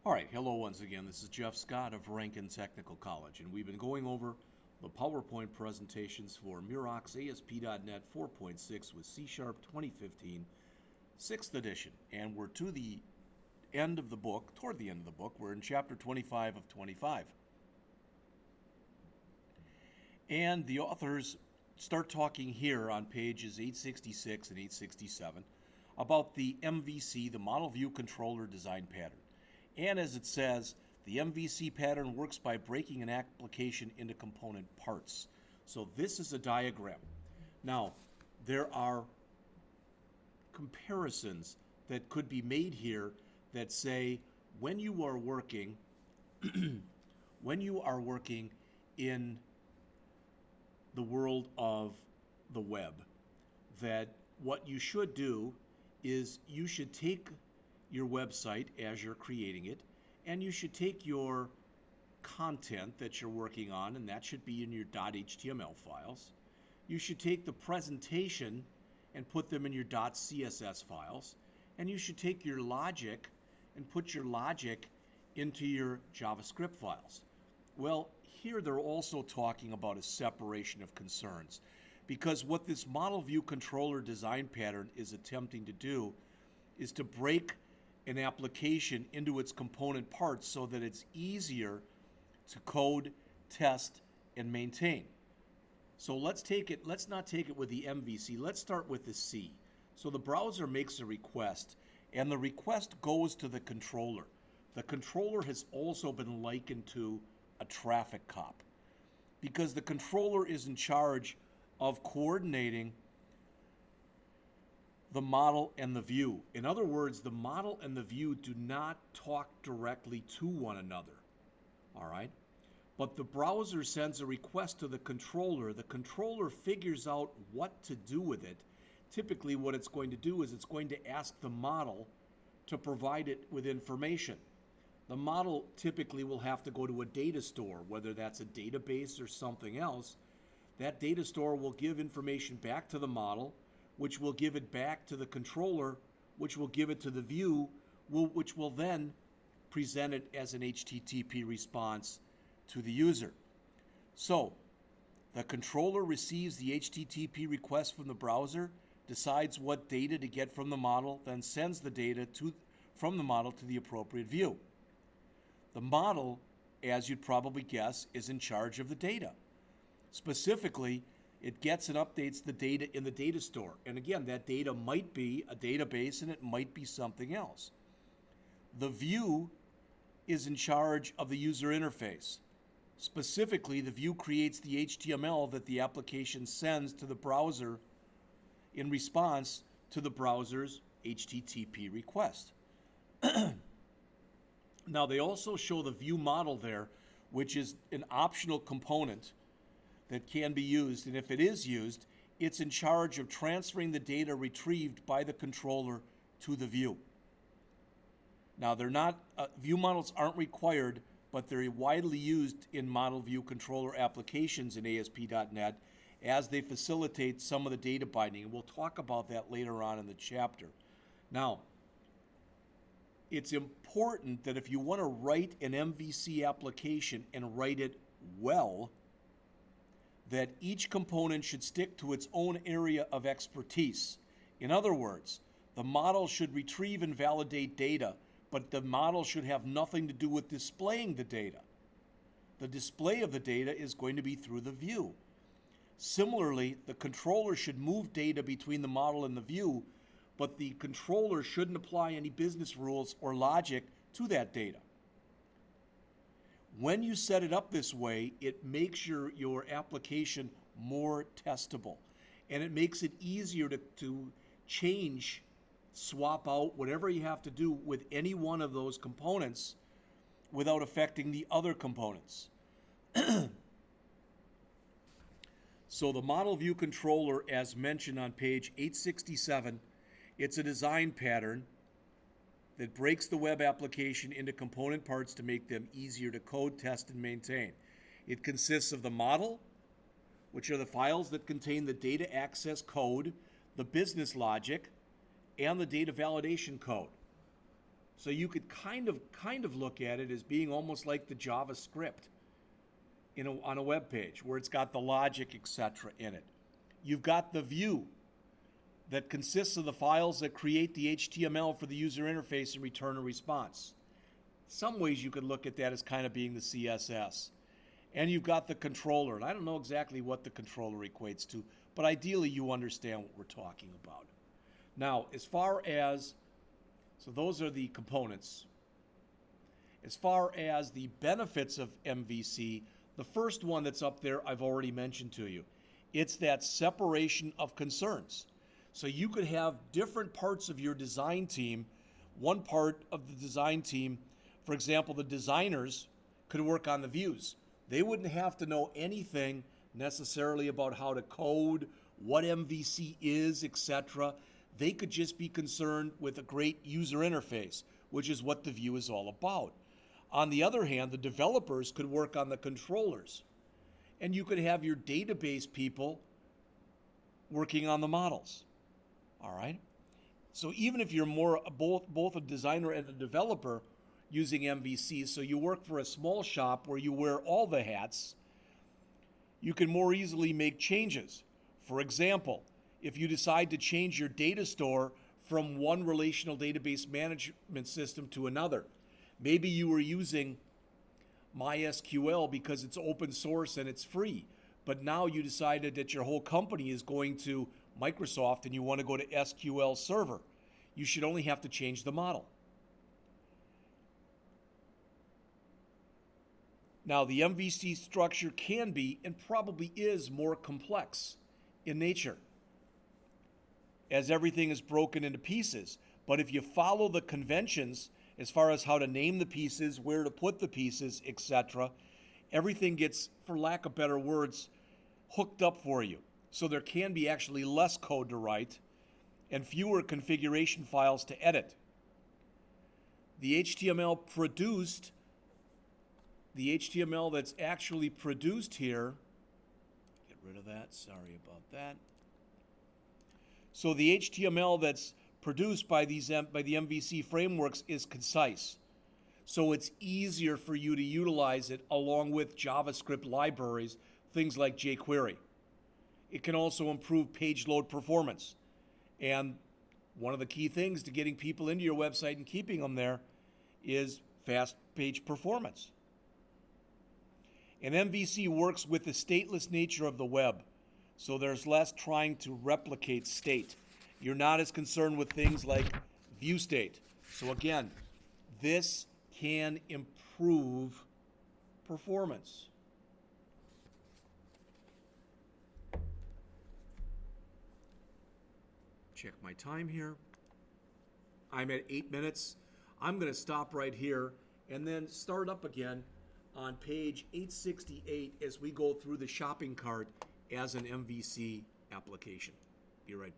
All right, hello once again. This is Jeff Scott of Rankin Technical College, and we've been going over the PowerPoint presentations for Murox ASP.NET 4.6 with C# 2015, 6th edition. And we're to the end of the book, toward the end of the book. We're in Chapter 25 of 25. And the authors start talking here on pages 866 and 867 about the MVC, the Model View Controller Design Pattern. And as it says, the MVC pattern works by breaking an application into component parts. So this is a diagram. Now, there are comparisons that could be made here that say when you are working in the world of the web, that what you should do is you should take your website as you're creating it, and you should take your content that you're working on, and that should be in your .html files. You should take the presentation and put them in your .css files, and you should take your logic and put your logic into your JavaScript files. Well, here they're also talking about a separation of concerns, because what this model view controller design pattern is attempting to do is to break an application into its component parts so that it's easier to code, test, and maintain. So let's not take it with the MVC, let's start with the C. So the browser makes a request, and the request goes to the controller. The controller has also been likened to a traffic cop, because the controller is in charge of coordinating the model and the view. In other words, the model and the view do not talk directly to one another, all right? But the browser sends a request to the controller figures out what to do with it. Typically what it's going to do is it's going to ask the model to provide it with information. The model typically will have to go to a data store, whether that's a database or something else. That data store will give information back to the model, which will give it back to the controller, which will give it to the view, which will then present it as an HTTP response to the user. So the controller receives the HTTP request from the browser, decides what data to get from the model, then sends the data from the model to the appropriate view. The model, as you'd probably guess, is in charge of the data. Specifically, it gets and updates the data in the data store. And again, that data might be a database and it might be something else. The view is in charge of the user interface. Specifically, the view creates the HTML that the application sends to the browser in response to the browser's HTTP request. Now, they also show the view model there, which is an optional component that can be used, and if it is used, it's in charge of transferring the data retrieved by the controller to the view. Now, they're not view models aren't required, but they're widely used in model view controller applications in ASP.NET as they facilitate some of the data binding, and we'll talk about that later on in the chapter. Now, it's important that if you want to write an MVC application and write it well, that each component should stick to its own area of expertise. In other words, the model should retrieve and validate data, but the model should have nothing to do with displaying the data. The display of the data is going to be through the view. Similarly, the controller should move data between the model and the view, but the controller shouldn't apply any business rules or logic to that data. When you set it up this way, it makes your application more testable, and it makes it easier to change, swap out whatever you have to do with any one of those components without affecting the other components. So the model view controller, as mentioned on page 867, it's a design pattern that breaks the web application into component parts to make them easier to code, test, and maintain. It consists of the model, which are the files that contain the data access code, the business logic, and the data validation code. So you could kind of look at it as being almost like the JavaScript on a web page where it's got the logic, etc. in it. You've got the view that consists of the files that create the HTML for the user interface and return a response. Some ways you could look at that as kind of being the CSS. And you've got the controller. And I don't know exactly what the controller equates to, but ideally you understand what we're talking about. Now, as far as, so those are the components. As far as the benefits of MVC, the first one that's up there I've already mentioned to you. It's that separation of concerns. So you could have different parts of your design team. One part of the design team, for example, the designers could work on the views. They wouldn't have to know anything necessarily about how to code, what MVC is, etc. They could just be concerned with a great user interface, which is what the view is all about. On the other hand, the developers could work on the controllers. And you could have your database people working on the models. All right? So even if you're more both a designer and a developer using MVC, so you work for a small shop where you wear all the hats, you can more easily make changes. For example, if you decide to change your data store from one relational database management system to another, maybe you were using MySQL because it's open source and it's free, but now you decided that your whole company is going to Microsoft and you want to go to SQL Server. You should only have to change the model. Now, the MVC structure can be, and probably is, more complex in nature, as everything is broken into pieces. But if you follow the conventions as far as how to name the pieces, where to put the pieces, etc., everything gets, for lack of better words, hooked up for you. So there can be actually less code to write and fewer configuration files to edit. The HTML that's actually produced here, get rid of that, sorry about that. So the HTML that's produced by the MVC frameworks is concise. So it's easier for you to utilize it along with JavaScript libraries, things like jQuery. It can also improve page load performance. And one of the key things to getting people into your website and keeping them there is fast page performance. And MVC works with the stateless nature of the web, so there's less trying to replicate state. You're not as concerned with things like view state. So again, this can improve performance. Check my time here. I'm at 8 minutes. I'm going to stop right here and then start up again on page 868 as we go through the shopping cart as an MVC application. Be right back.